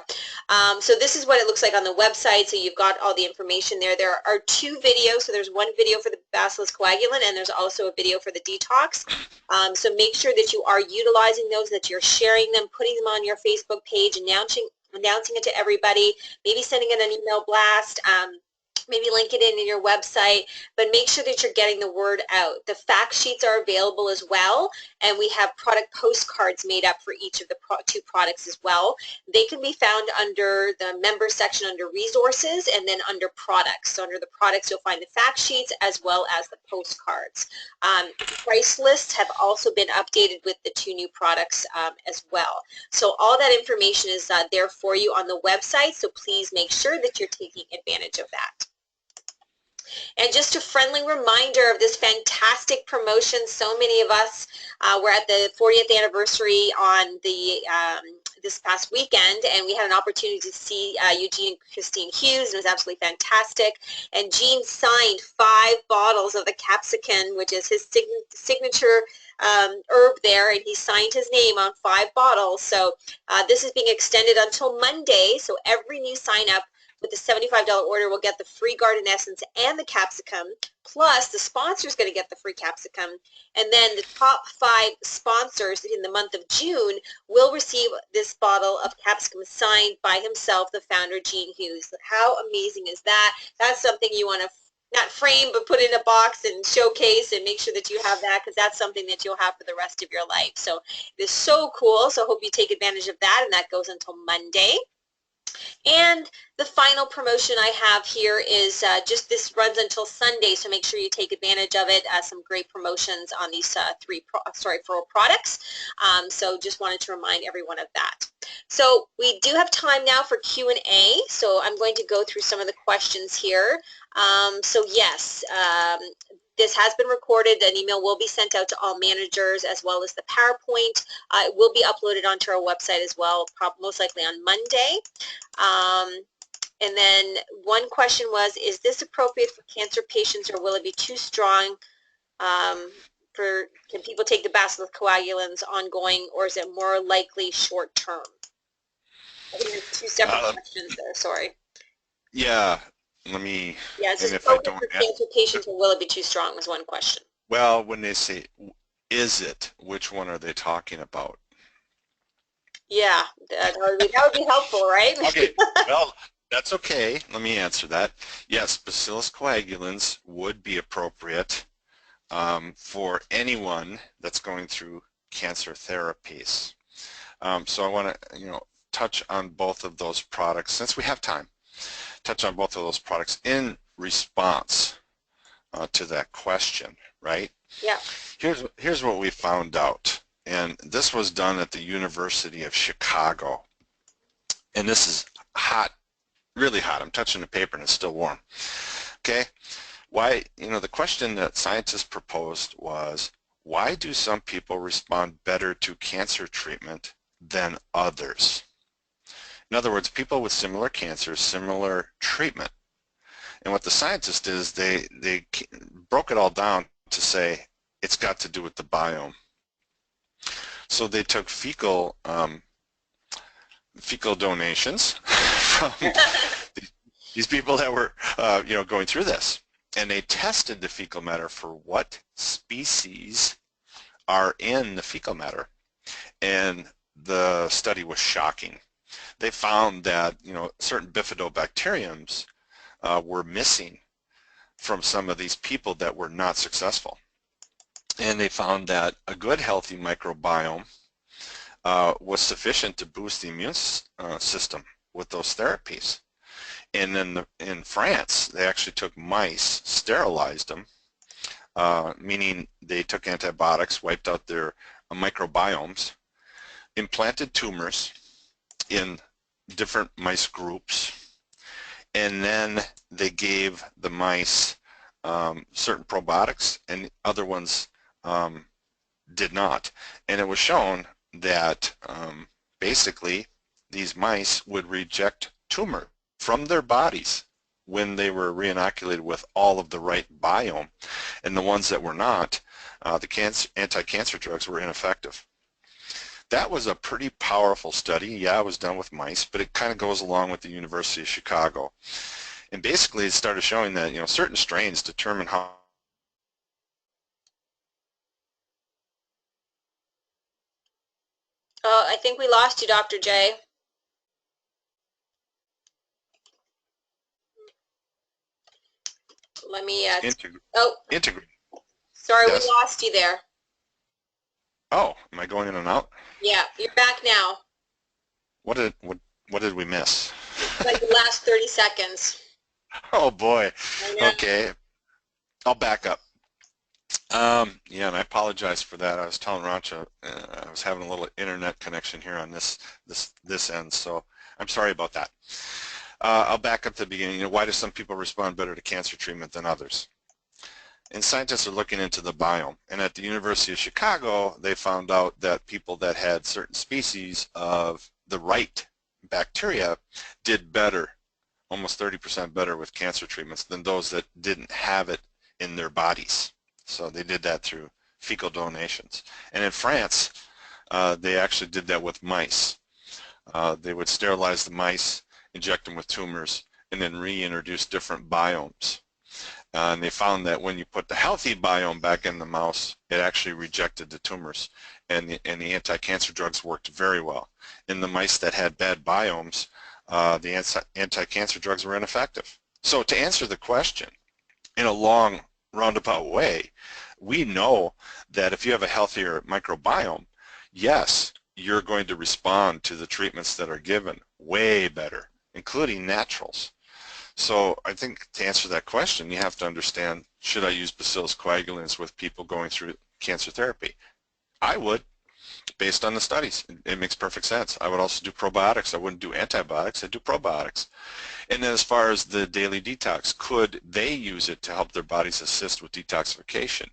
So this is what it looks like on the website. So you've got all the information there. There are 2 videos. So there's one video for the Bacillus coagulum, and there's also a video for the detox. So make sure that you are utilizing those, that you're sharing them, putting them on your Facebook page, announcing it to everybody, maybe sending it an email blast, maybe link it in your website, but make sure that you're getting the word out. The fact sheets are available as well, and we have product postcards made up for each of the 2 products as well. They can be found under the member section under resources and then under products. So under the products you'll find the fact sheets as well as the postcards. Price lists have also been updated with the 2 new products as well. So all that information is there for you on the website, so please make sure that you're taking advantage of that. And just a friendly reminder of this fantastic promotion. So many of us were at the 40th anniversary on the this past weekend, and we had an opportunity to see Eugene and Christine Hughes, and it was absolutely fantastic. And Gene signed 5 bottles of the Capsicum, which is his signature herb there, and he signed his name on 5 bottles. So this is being extended until Monday, so every new sign up with the $75 order will get the free garden essence and the capsicum, plus the sponsor is going to get the free capsicum, and then the top 5 sponsors in the month of June will receive this bottle of capsicum signed by himself, the founder, Gene Hughes. How amazing is that? That's something you want to not frame, but put in a box and showcase and make sure that you have that, because that's something that you'll have for the rest of your life. So it is so cool, so I hope you take advantage of that, and that goes until Monday. And the final promotion I have here is just this runs until Sunday, so make sure you take advantage of it. Some great promotions on these 4 products. So just wanted to remind everyone of that. So we do have time now for Q&A, so I'm going to go through some of the questions here. So yes, this has been recorded. An email will be sent out to all managers as well as the PowerPoint. It will be uploaded onto our website as well, most likely on Monday. And then one question was, is this appropriate for cancer patients, or will it be too strong Can people take the bacillus coagulans ongoing, or is it more likely short term? I think there's two separate Uh, questions there. Sorry. yeah, let me, Yeah, it and says if I focus don't, for cancer patients, or will it be too strong was one question. well, when they say, is it, which one are they talking about? Yeah, that would be helpful, right? Okay, well, that's okay. Let me answer that. Yes, Bacillus coagulans would be appropriate for anyone that's going through cancer therapies. So I want to, touch on both of those products, since we have time, touch on both of those products in response to that question, right? Yeah. Here's what we found out, and this was done at the University of Chicago, and this is hot, really hot. I'm touching the paper and it's still warm. Okay, why, the question that scientists proposed was, why do some people respond better to cancer treatment than others? In other words, people with similar cancers, similar treatment. And what the scientists did is they broke it all down to say it's got to do with the biome. So they took fecal donations from these people that were going through this, and they tested the fecal matter for what species are in the fecal matter, and the study was shocking. They found that certain bifidobacteriums were missing from some of these people that were not successful, and they found that a good healthy microbiome was sufficient to boost the immune system with those therapies. And then in France, they actually took mice, sterilized them, meaning they took antibiotics, wiped out their microbiomes, implanted tumors in different mice groups, and then they gave the mice certain probiotics, and other ones did not. And it was shown that basically these mice would reject tumor from their bodies when they were reinoculated with all of the right biome, and the ones that were not, the anti-cancer drugs were ineffective. That was a pretty powerful study. Yeah, it was done with mice, but it kind of goes along with the University of Chicago. And basically it started showing that certain strains determine how Oh, I think we lost you, Dr. J. Let me, oh, integrate. sorry, we Yes. lost you there. Oh, am I going in and out? Yeah, you're back now. What did we miss? Like the last 30 seconds. Oh boy. I know. Okay, I'll back up. Yeah, and I apologize for that. I was telling Rancha I was having a little internet connection here on this end, so I'm sorry about that. I'll back up to the beginning. Why do some people respond better to cancer treatment than others? And scientists are looking into the biome. And at the University of Chicago, they found out that people that had certain species of the right bacteria did better, almost 30% better with cancer treatments than those that didn't have it in their bodies. So they did that through fecal donations. And in France, they actually did that with mice. They would sterilize the mice, inject them with tumors, and then reintroduce different biomes. And they found that when you put the healthy biome back in the mouse, it actually rejected the tumors, and the anti-cancer drugs worked very well. In the mice that had bad biomes, the anti-cancer drugs were ineffective. So to answer the question in a long roundabout way, we know that if you have a healthier microbiome, yes, you're going to respond to the treatments that are given way better, including naturals. So I think to answer that question, you have to understand, should I use Bacillus coagulans with people going through cancer therapy? I would, based on the studies. It makes perfect sense. I would also do probiotics. I wouldn't do antibiotics. I'd do probiotics. And then as far as the daily detox, could they use it to help their bodies assist with detoxification?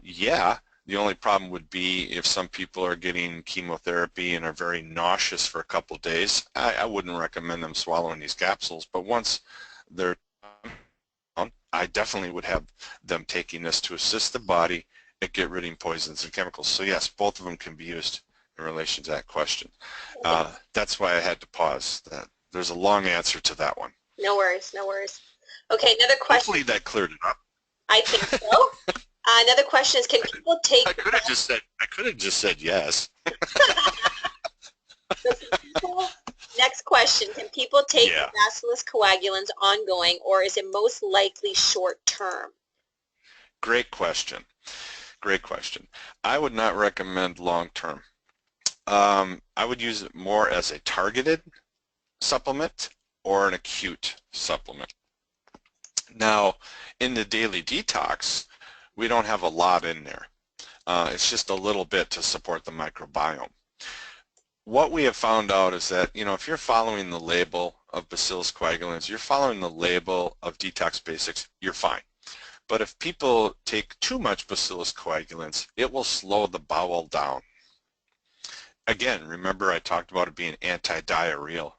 Yeah. The only problem would be if some people are getting chemotherapy and are very nauseous for a couple of days. I wouldn't recommend them swallowing these capsules, but once they're down, I definitely would have them taking this to assist the body at get rid of poisons and chemicals. So yes, both of them can be used in relation to that question. That's why I had to pause. There's a long answer to that one. No worries, no worries. Okay, another question. Hopefully that cleared it up. I think so. Another question is, can people take... I could have just said yes. Next question, can people take the Bacillus coagulans ongoing, or is it most likely short term? Great question. Great question. I would not recommend long term. I would use it more as a targeted supplement or an acute supplement. Now, in the daily detox, we don't have a lot in there. It's just a little bit to support the microbiome. What we have found out is that, if you're following the label of Bacillus coagulans, you're following the label of Detox Basics, you're fine. But if people take too much Bacillus coagulans, it will slow the bowel down. Again, remember I talked about it being anti-diarrheal.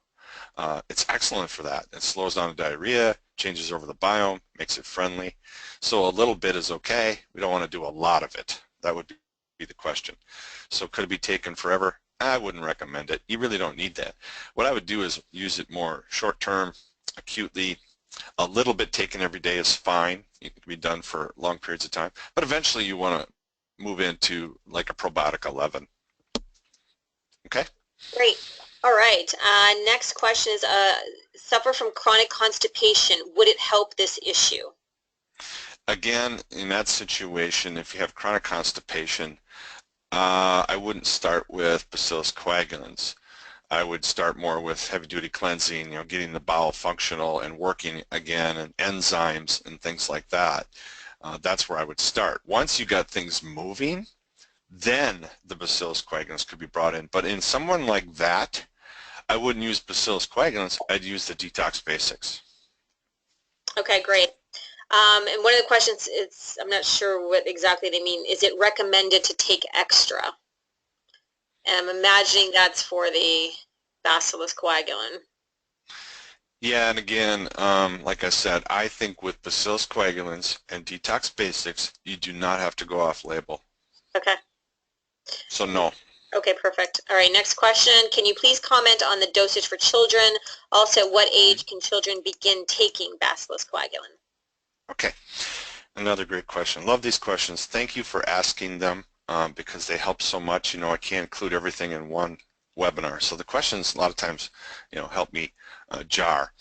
It's excellent for that. It slows down the diarrhea, changes over the biome, makes it friendly. So a little bit is okay. We don't want to do a lot of it. That would be the question. So could it be taken forever? I wouldn't recommend it. You really don't need that. What I would do is use it more short-term, acutely. A little bit taken every day is fine. It can be done for long periods of time. But eventually you want to move into like a probiotic 11. Okay? Great. All right. Next question is, suffer from chronic constipation. Would it help this issue? Again, in that situation, if you have chronic constipation, I wouldn't start with Bacillus coagulans. I would start more with heavy-duty cleansing, getting the bowel functional and working again, and enzymes and things like that. That's where I would start. Once you got things moving, then the Bacillus coagulans could be brought in. But in someone like that, I wouldn't use Bacillus coagulans. I'd use the Detox Basics. Okay, great. And one of the questions is, I'm not sure what exactly they mean, is it recommended to take extra? And I'm imagining that's for the Bacillus coagulan. Yeah, and again, like I said, I think with Bacillus coagulans and Detox Basics, you do not have to go off label. Okay. So no. Okay, perfect. All right, next question. Can you please comment on the dosage for children? Also, at what age can children begin taking Bacillus coagulan? Okay, another great question. Love these questions. Thank you for asking them because they help so much. I can't include everything in one webinar. So the questions a lot of times, help me jar.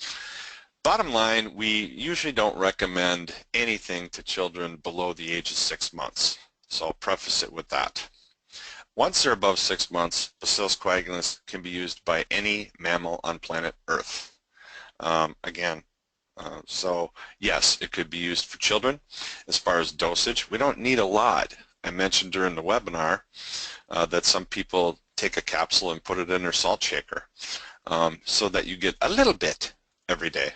Bottom line, we usually don't recommend anything to children below the age of 6 months. So I'll preface it with that. Once they're above 6 months, Bacillus coagulans can be used by any mammal on planet Earth. So yes, it could be used for children. As far as dosage, we don't need a lot. I mentioned during the webinar that some people take a capsule and put it in their salt shaker so that you get a little bit every day.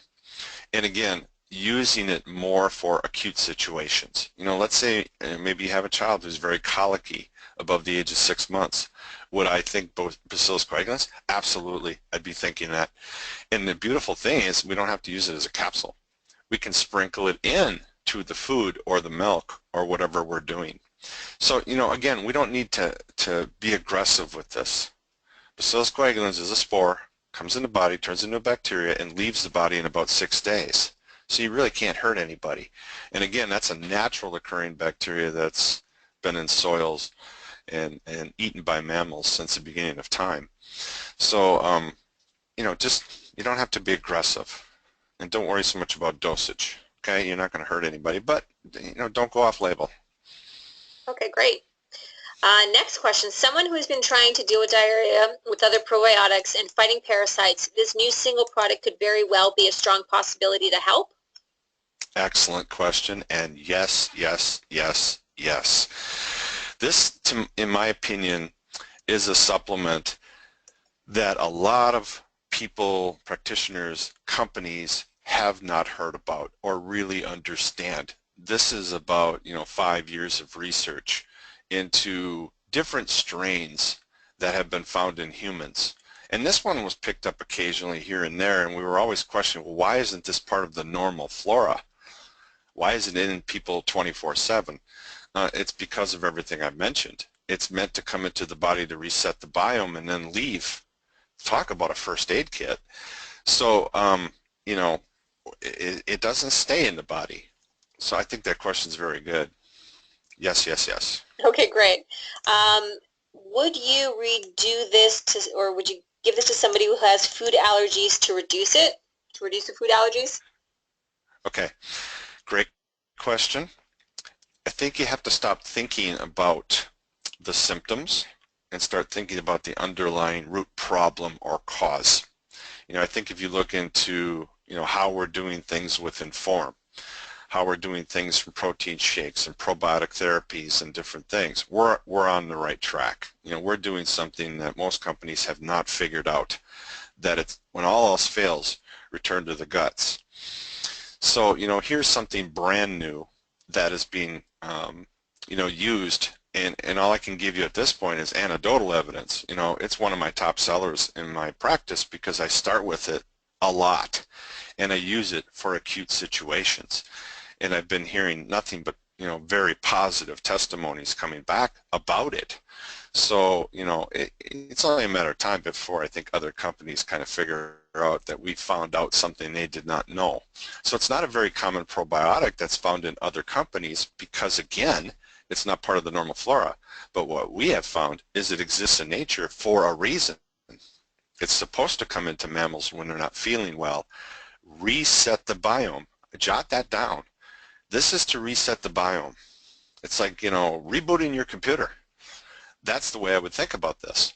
And again, using it more for acute situations. Let's say maybe you have a child who's very colicky above the age of 6 months. Would I think both Bacillus coagulans? Absolutely, I'd be thinking that. And the beautiful thing is we don't have to use it as a capsule. We can sprinkle it in to the food or the milk or whatever we're doing. So, again, we don't need to be aggressive with this. Bacillus coagulans is a spore, comes in the body, turns into a bacteria, and leaves the body in about 6 days. So you really can't hurt anybody. And again, that's a natural occurring bacteria that's been in soils and eaten by mammals since the beginning of time. So, you don't have to be aggressive. And don't worry so much about dosage. Okay, you're not going to hurt anybody, but, don't go off label. Okay, great. Next question. Someone who has been trying to deal with diarrhea with other probiotics and fighting parasites, this new single product could very well be a strong possibility to help? Excellent question, and yes, yes, yes, yes. This, in my opinion, is a supplement that a lot of people, practitioners, companies have not heard about or really understand. This is about 5 years of research into different strains that have been found in humans. And this one was picked up occasionally here and there, and we were always questioning, well, why isn't this part of the normal flora? Why is it in people 24/7? It's because of everything I've mentioned. It's meant to come into the body to reset the biome and then leave. Talk about a first aid kit. So, you know, it doesn't stay in the body. So I think that question is very good. Yes, yes, yes. Okay, great. Would you redo this or would you give this to somebody who has food allergies to reduce it, to reduce the food allergies? Okay, great question. I think you have to stop thinking about the symptoms and start thinking about the underlying root problem or cause. You know, I think if you look into, you know, how we're doing things with Inform, how we're doing things from protein shakes and probiotic therapies and different things, we're on the right track. You know, we're doing something that most companies have not figured out, that it's when all else fails, return to the guts. So, you know, here's something brand new that is being, you know, used, and all I can give you at this point is anecdotal evidence. You know, it's one of my top sellers in my practice because I start with it a lot, and I use it for acute situations. And I've been hearing nothing but, you know, very positive testimonies coming back about it. So, you know, it's only a matter of time before I think other companies kind of figure out that we found out something they did not know. So it's not a very common probiotic that's found in other companies because, again, it's not part of the normal flora. But what we have found is it exists in nature for a reason. It's supposed to come into mammals when they're not feeling well, reset the biome. Jot that down. This is to reset the biome. It's like, you know, rebooting your computer. That's the way I would think about this.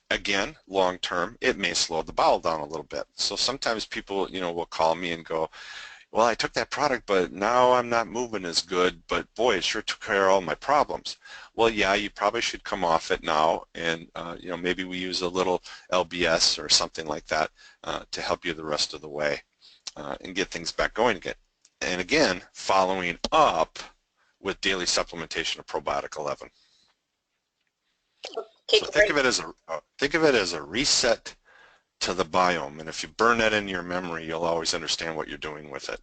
Again, long term, it may slow the bowel down a little bit. So sometimes people, you know, will call me and go, well, I took that product, but now I'm not moving as good, but boy, it sure took care of all my problems. Well, yeah, you probably should come off it now, and you know, maybe we use a little LBS or something like that to help you the rest of the way and get things back going again. And again, following up with daily supplementation of probiotic 11. Okay, So great. think of it as a reset to the biome, and if you burn that into your memory, you'll always understand what you're doing with it.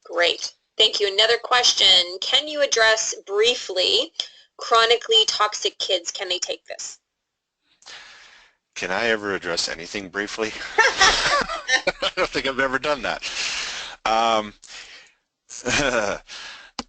Great. Thank you. Another question. Can you address briefly chronically toxic kids? Can they take this? Can I ever address anything briefly? I don't think I've ever done that.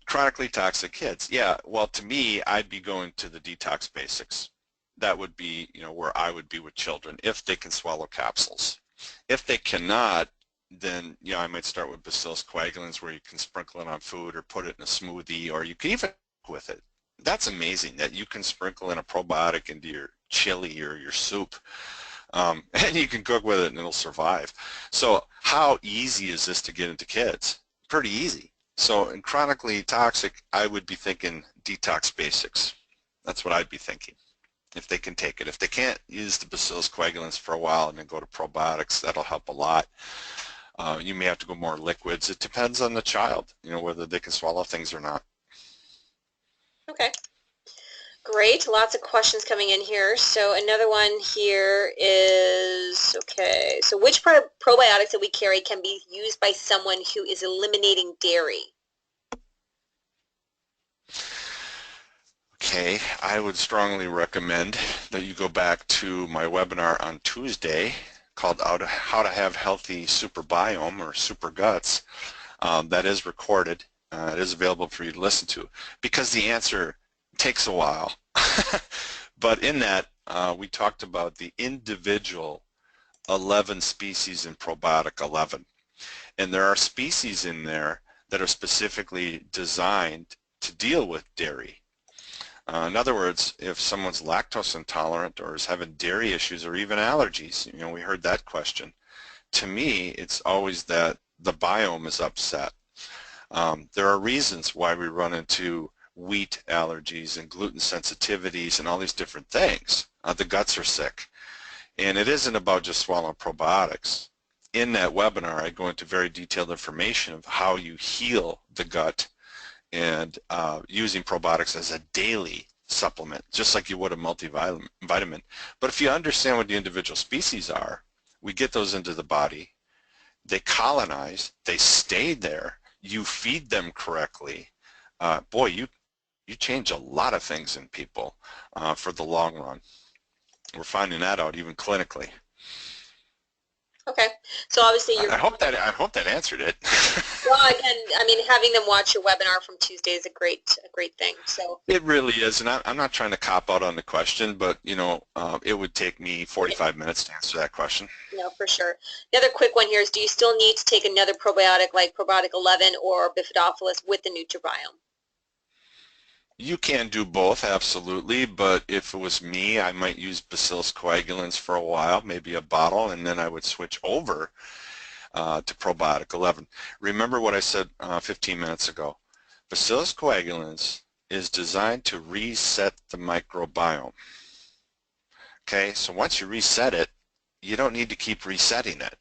Chronically toxic kids. Yeah, well, to me, I'd be going to the detox basics. That would be, you know, where I would be with children if they can swallow capsules. If they cannot, then, you know, I might start with Bacillus coagulans, where you can sprinkle it on food or put it in a smoothie, or you can even cook with it. That's amazing that you can sprinkle in a probiotic into your chili or your soup, and you can cook with it and it'll survive. So how easy is this to get into kids? Pretty easy. So in chronically toxic, I would be thinking detox basics. That's what I'd be thinking, if they can take it. If they can't, use the Bacillus coagulans for a while and then go to probiotics. That'll help a lot. You may have to go more liquids. It depends on the child, you know, whether they can swallow things or not. Okay. Great. Lots of questions coming in here. So another one here is, okay, so which part of probiotics that we carry can be used by someone who is eliminating dairy? Okay, I would strongly recommend that you go back to my webinar on Tuesday called How to Have Healthy Super Biome or Super Guts. That is recorded. It is available for you to listen to, because the answer takes a while. But in that, we talked about the individual 11 species in probiotic 11. And there are species in there that are specifically designed to deal with dairy. In other words, if someone's lactose intolerant or is having dairy issues or even allergies, you know, we heard that question. To me, it's always that the biome is upset. There are reasons why we run into wheat allergies and gluten sensitivities and all these different things. The guts are sick. And it isn't about just swallowing probiotics. In that webinar, I go into very detailed information of how you heal the gut and using probiotics as a daily supplement, just like you would a multivitamin. But if you understand what the individual species are, we get those into the body, they colonize, they stay there, you feed them correctly, boy, you change a lot of things in people for the long run. We're finding that out even clinically. Okay, so obviously I hope that answered it. well, again, I mean, having them watch your webinar from Tuesday is a great thing. So it really is, and I'm not trying to cop out on the question, but you know, it would take me 45 minutes to answer that question. no, for sure. The other quick one here is: do you still need to take another probiotic like Probiotic 11 or Bifidophilus with the Nutribiome? You can do both, absolutely, but if it was me, I might use Bacillus coagulans for a while, maybe a bottle, and then I would switch over to Probiotic 11. Remember what I said 15 minutes ago. Bacillus coagulans is designed to reset the microbiome. Okay, so once you reset it, you don't need to keep resetting it.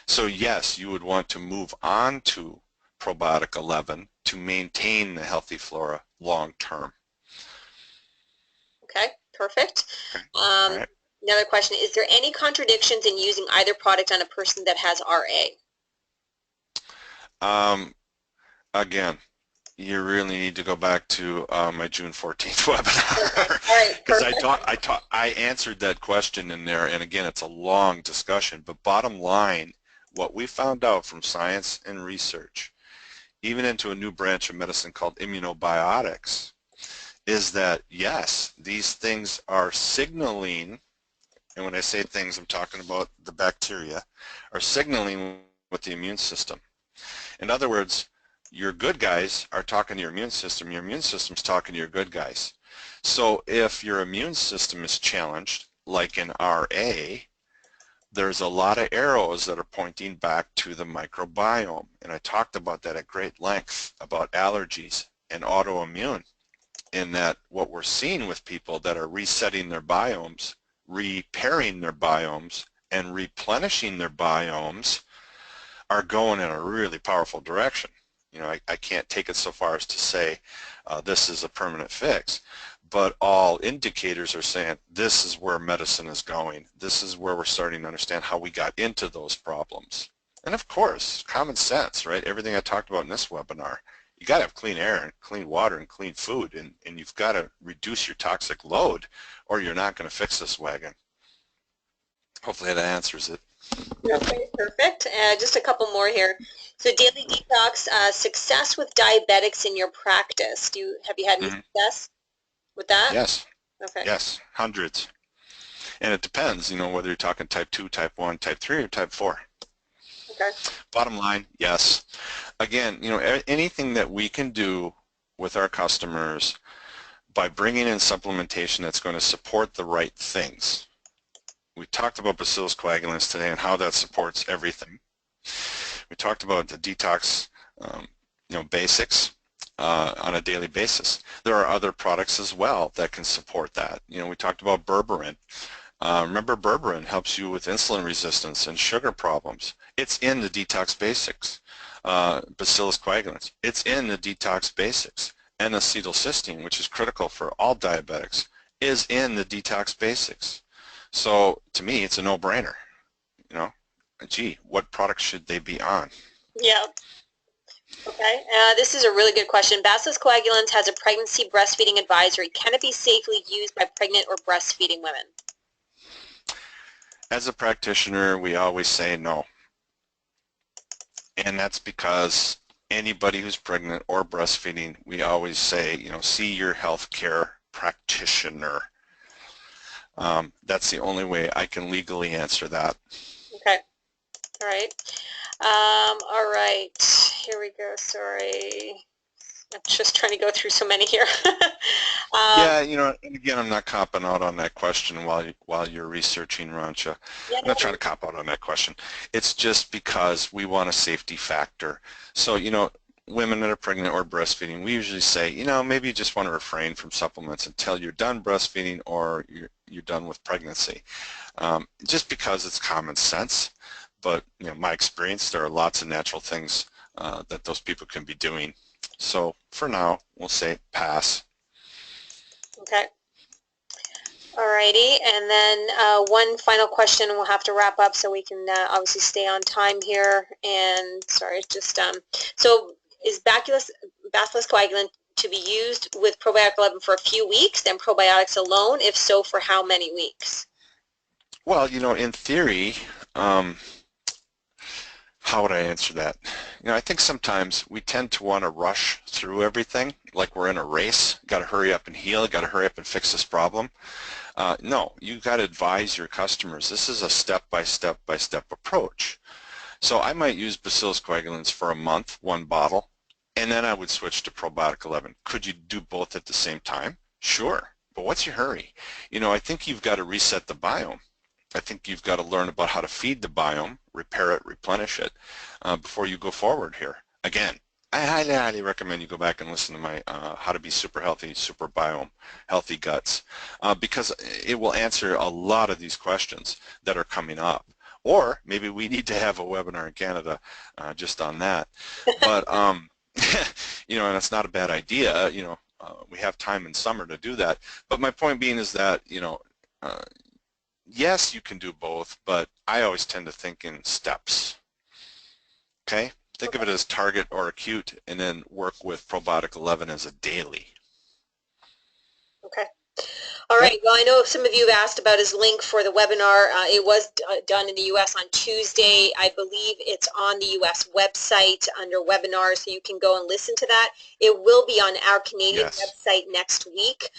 So yes, you would want to move on to Probiotic 11 to maintain the healthy flora long term. Okay, perfect. Okay. All right. Another question: is there any contradictions in using either product on a person that has RA? Again, you really need to go back to my June 14th webinar. All right, because I answered that question in there, and again, it's a long discussion, but bottom line, what we found out from science and research, even into a new branch of medicine called immunobiotics, is that yes, these things are signaling, and when I say things, I'm talking about the bacteria, are signaling with the immune system. In other words, your good guys are talking to your immune system's talking to your good guys. So if your immune system is challenged, like in RA, there's a lot of arrows that are pointing back to the microbiome. And I talked about that at great length, about allergies and autoimmune, in that what we're seeing with people that are resetting their biomes, repairing their biomes, and replenishing their biomes are going in a really powerful direction. You know, I can't take it so far as to say this is a permanent fix, but all indicators are saying this is where medicine is going. This is where we're starting to understand how we got into those problems. And of course, common sense, right? Everything I talked about in this webinar. You got to have clean air and clean water and clean food, and you've got to reduce your toxic load, or you're not going to fix this wagon. Hopefully that answers it. Okay, perfect. Just a couple more here. So daily detox, success with diabetics in your practice. Have you had any success with that? Yes. Okay. Yes, hundreds. And it depends, you know, whether you're talking type 2, type 1, type 3, or type 4. Okay. Bottom line, yes. Again, you know, anything that we can do with our customers by bringing in supplementation that's going to support the right things. We talked about Bacillus coagulans today and how that supports everything. We talked about the detox, you know, basics on a daily basis. There are other products as well that can support that. You know, we talked about berberine. Remember, berberine helps you with insulin resistance and sugar problems. It's in the detox basics. Bacillus coagulans, it's in the detox basics. N-acetylcysteine, which is critical for all diabetics, is in the detox basics. So to me, it's a no-brainer. You know, gee, what products should they be on? Yeah. Okay. This is a really good question. Bacillus coagulans has a pregnancy breastfeeding advisory. Can it be safely used by pregnant or breastfeeding women? As a practitioner, we always say no. And that's because anybody who's pregnant or breastfeeding, we always say, you know, see your healthcare practitioner. That's the only way I can legally answer that. Okay. All right. All right. Here we go. Sorry. I'm just trying to go through so many here. Yeah, you know, and again, I'm not copping out on that question while you're researching, Rancha. Yeah, I'm not trying to cop out on that question. It's just because we want a safety factor. So, you know, women that are pregnant or breastfeeding, we usually say, you know, maybe you just want to refrain from supplements until you're done breastfeeding or you're done with pregnancy. Just because it's common sense. But, you know, my experience, there are lots of natural things that those people can be doing. So for now, we'll say pass. Okay. Alrighty, and then one final question, we'll have to wrap up so we can obviously stay on time here. And sorry, just so is Bacillus coagulant to be used with probiotic 11 for a few weeks, then probiotics alone? If so, for how many weeks? Well, in theory, how would I answer that? I think sometimes we tend to want to rush through everything like we're in a race. Got to hurry up and heal, got to hurry up and fix this problem. No, you got to advise your customers. This is a step-by-step approach. So I might use Bacillus coagulans for a month, one bottle, and then I would switch to probiotic 11. Could you do both at the same time? Sure, but what's your hurry? I think you've got to reset the biome. I think you've got to learn about how to feed the biome, repair it, replenish it, before you go forward here. Again, I highly, highly recommend you go back and listen to my How to Be Super Healthy, Super Biome, Healthy Guts, because it will answer a lot of these questions that are coming up. Or maybe we need to have a webinar in Canada just on that. But, and it's not a bad idea. We have time in summer to do that. But my point being is that, yes, you can do both, but I always tend to think in steps. Okay? Think of it as target or acute, and then work with probiotic 11 as a daily. Okay. All right. Well, I know some of you have asked about his link for the webinar. It was done in the U.S. on Tuesday. I believe it's on the U.S. website under webinars, so you can go and listen to that. It will be on our Canadian website next week.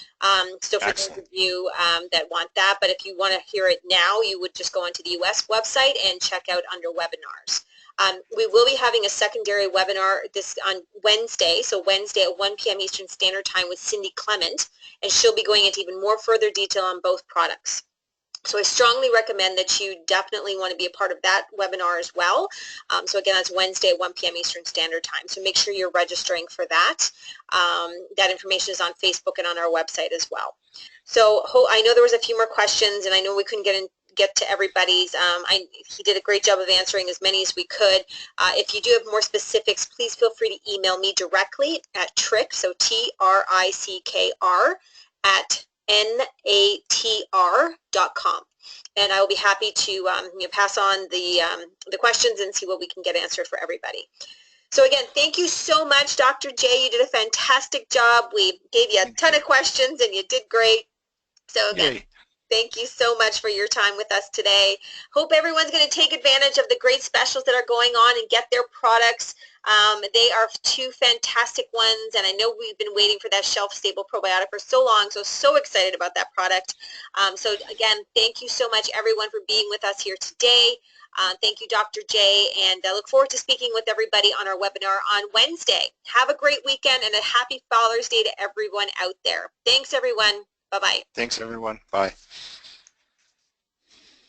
So for those of you that want that, but if you want to hear it now, you would just go onto the U.S. website and check out under webinars. We will be having a secondary webinar this on Wednesday, so Wednesday at 1 p.m. Eastern Standard Time with Cindy Clement, and she'll be going into even more further detail on both products. So I strongly recommend that you definitely want to be a part of that webinar as well. So again, that's Wednesday at 1 p.m. Eastern Standard Time. So make sure you're registering for that. That information is on Facebook and on our website as well. So I know there was a few more questions, and I know we couldn't get to everybody's. He did a great job of answering as many as we could. If you do have more specifics, please feel free to email me directly at trick, so TRICKR at natr.com, and I will be happy to pass on the questions and see what we can get answered for everybody. So again, thank you so much, Dr. J. You did a fantastic job. We gave you a ton of questions, and you did great. So again, thank you so much for your time with us today. Hope everyone's going to take advantage of the great specials that are going on and get their products. They are two fantastic ones, and I know we've been waiting for that shelf-stable probiotic for so long, so excited about that product. So again, thank you so much, everyone, for being with us here today. Thank you, Dr. J, and I look forward to speaking with everybody on our webinar on Wednesday. Have a great weekend and a happy Father's Day to everyone out there. Thanks, everyone. Bye-bye. Thanks, everyone. Bye.